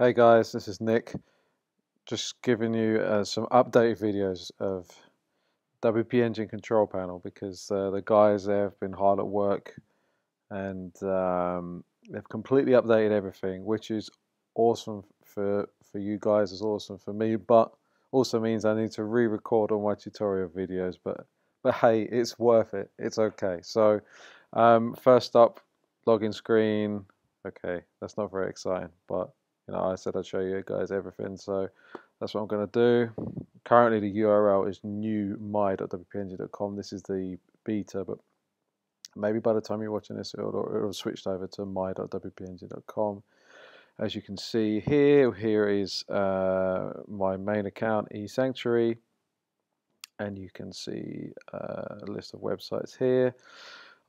Hey guys, this is Nick. Just giving you some updated videos of WP Engine control panel because the guys there have been hard at work and they've completely updated everything, which is awesome for you guys, is awesome for me, but also means I need to re-record all my tutorial videos. But hey, it's worth it. It's okay. So first up, login screen. Okay, that's not very exciting, but I said I'd show you guys everything, so that's what I'm going to do. Currently, the URL is newmy.wpengine.com. This is the beta, but maybe by the time you're watching this, it'll have switched over to my.wpengine.com. As you can see here is my main account, eSanctuary, and you can see a list of websites here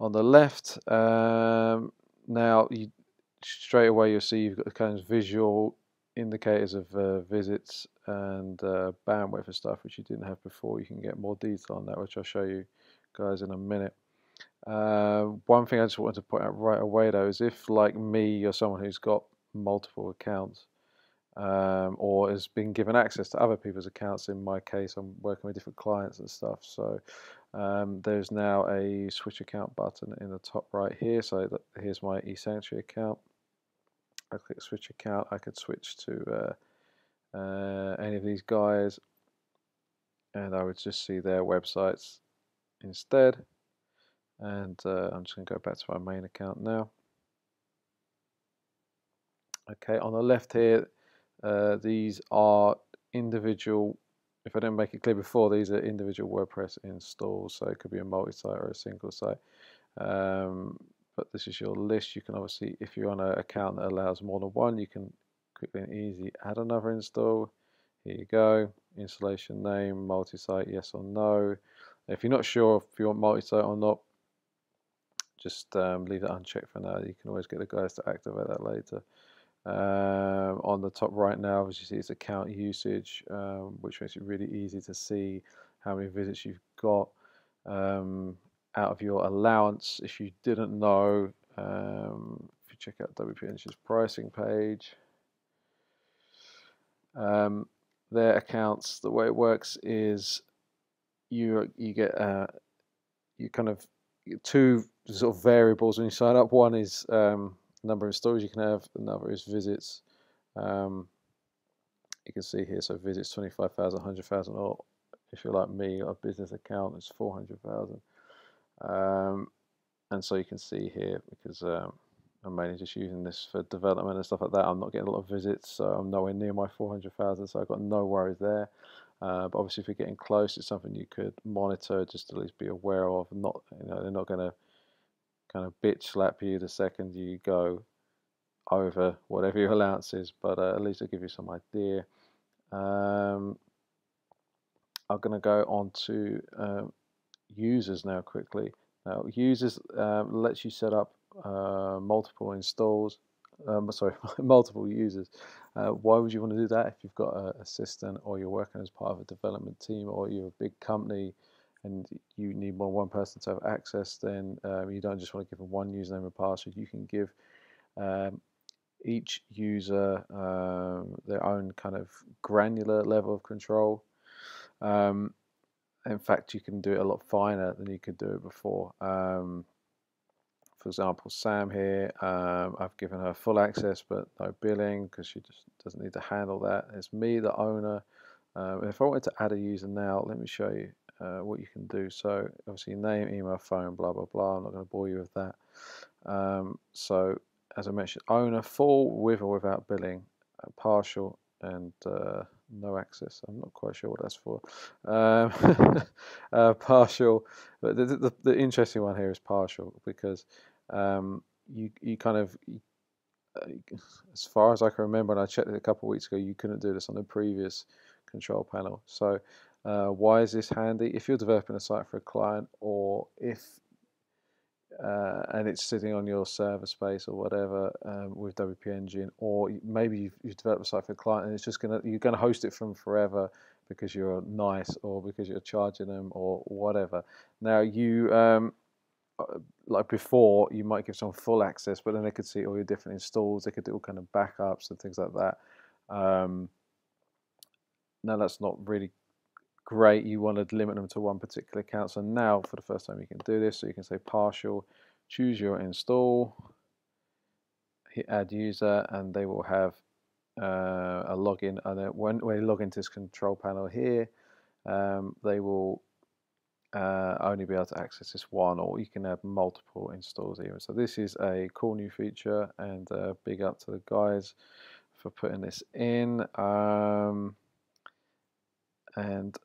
on the left. Now, straight away you'll see you've got the kind of visual indicators of visits and bandwidth and stuff, which you didn't have before. You can get more detail on that, which I'll show you guys in a minute. One thing I just wanted to point out right away though is if, like me, you're someone who's got multiple accounts or has been given access to other people's accounts. In my case, I'm working with different clients and stuff, so there's now a switch account button in the top right here. So here's my eSanctuary account. I click switch account, I could switch to any of these guys and I would just see their websites instead. And I'm just going to go back to my main account now. Okay, on the left here, these are individual, if I didn't make it clear before, these are individual WordPress installs, so it could be a multi-site or a single site. But this is your list. You can obviously, if you're on an account that allows more than one, you can quickly and easily add another install. Here you go, installation name, multi-site, yes or no. If you're not sure if you want multi-site or not, just leave it unchecked for now. You can always get the guys to activate that later. On the top right now, as you see, it's account usage, which makes it really easy to see how many visits you've got out of your allowance. If you didn't know, if you check out WP Engine's pricing page, their accounts, the way it works is you get you kind of two sort of variables when you sign up. One is number of installs you can have, another is visits. You can see here, so visits 25,000, 100,000, or if you're like me, a business account is 400,000. And so you can see here, because I'm mainly just using this for development and stuff like that, I'm not getting a lot of visits, so I'm nowhere near my 400,000, so I've got no worries there. But obviously if you're getting close, it's something you could monitor, just to at least be aware of. Not, they're not going to kind of bitch slap you the second you go over whatever your allowance is, but at least it'll give you some idea. I'm going to go on to users now quickly. Now, users lets you set up multiple installs. Sorry, multiple users. Why would you want to do that if you've got an assistant, or you're working as part of a development team, or you're a big company and you need more than one person to have access? Then you don't just want to give them one username and password. You can give each user their own kind of granular level of control. In fact, you can do it a lot finer than you could do it before. For example, Sam here, I've given her full access but no billing because she just doesn't need to handle that. It's me, the owner. If I wanted to add a user now, let me show you what you can do. So obviously name, email, phone, blah, blah, blah. I'm not going to bore you with that. So as I mentioned, owner, full, with or without billing, partial, and no access. I'm not quite sure what that's for. Partial, but the interesting one here is partial, because you kind of, as far as I can remember, and I checked it a couple of weeks ago, you couldn't do this on the previous control panel. So why is this handy? If you're developing a site for a client, or if and it's sitting on your server space or whatever with WP Engine, or maybe you've developed a site for a client and it's just you're gonna host it from forever because you're nice, or because you're charging them, or whatever. Now you like before, you might give someone full access, but then they could see all your different installs, they could do all kind of backups and things like that. Now that's not really great. You want to limit them to one particular account. So now for the first time you can do this. So you can say partial, choose your install, hit add user, and they will have a login. And when they log into this control panel here, they will only be able to access this one, or you can have multiple installs even. So this is a cool new feature, and big up to the guys for putting this in. And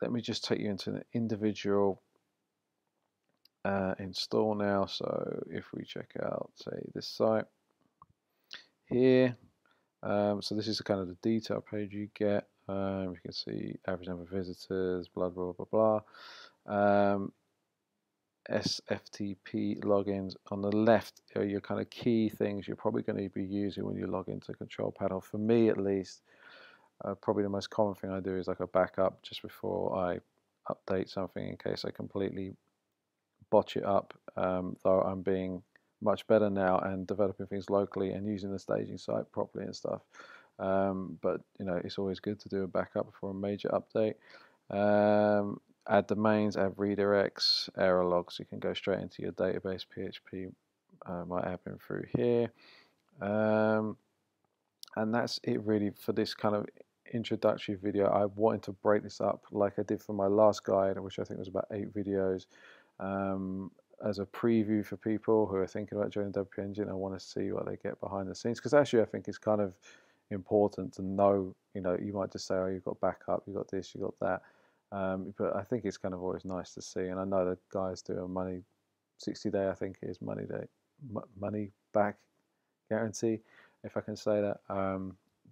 let me just take you into an individual install now. So if we check out, say, this site here, so this is kind of the detail page you get. You can see average number of visitors, blah blah blah blah. SFTP logins on the left are your kind of key things you're probably going to be using when you log into control panel. For me, at least, probably the most common thing I do is like a backup just before I update something in case I completely botch it up, though I'm being much better now and developing things locally and using the staging site properly and stuff. But you know, it's always good to do a backup before a major update. Add domains, add redirects, error logs. You can go straight into your database. PHP might happen through here. And that's it really for this kind of introductory video. I wanted to break this up like I did for my last guide, which I think was about 8 videos, as a preview for people who are thinking about joining WP Engine. I want to see what they get behind the scenes, because actually I think it's kind of important to know. You know, you might just say, oh, you've got backup, you've got this, you've got that. But I think it's kind of always nice to see, and I know that guys do a 60-day, I think it is money back guarantee, if I can say that.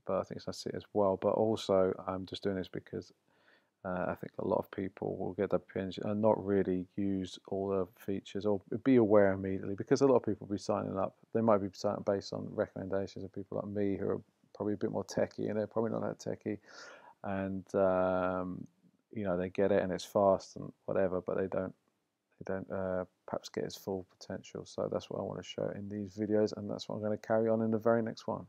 But I think it's nice to see it as well. But also, I'm just doing this because I think a lot of people will get WP Engine and not really use all the features or be aware immediately, because a lot of people will be signing up. They might be signing up based on recommendations of people like me who are probably a bit more techie, and they're probably not that techie, and you know, they get it and it's fast and whatever, but they don't perhaps get its full potential. So that's what I want to show in these videos, and that's what I'm going to carry on in the very next one.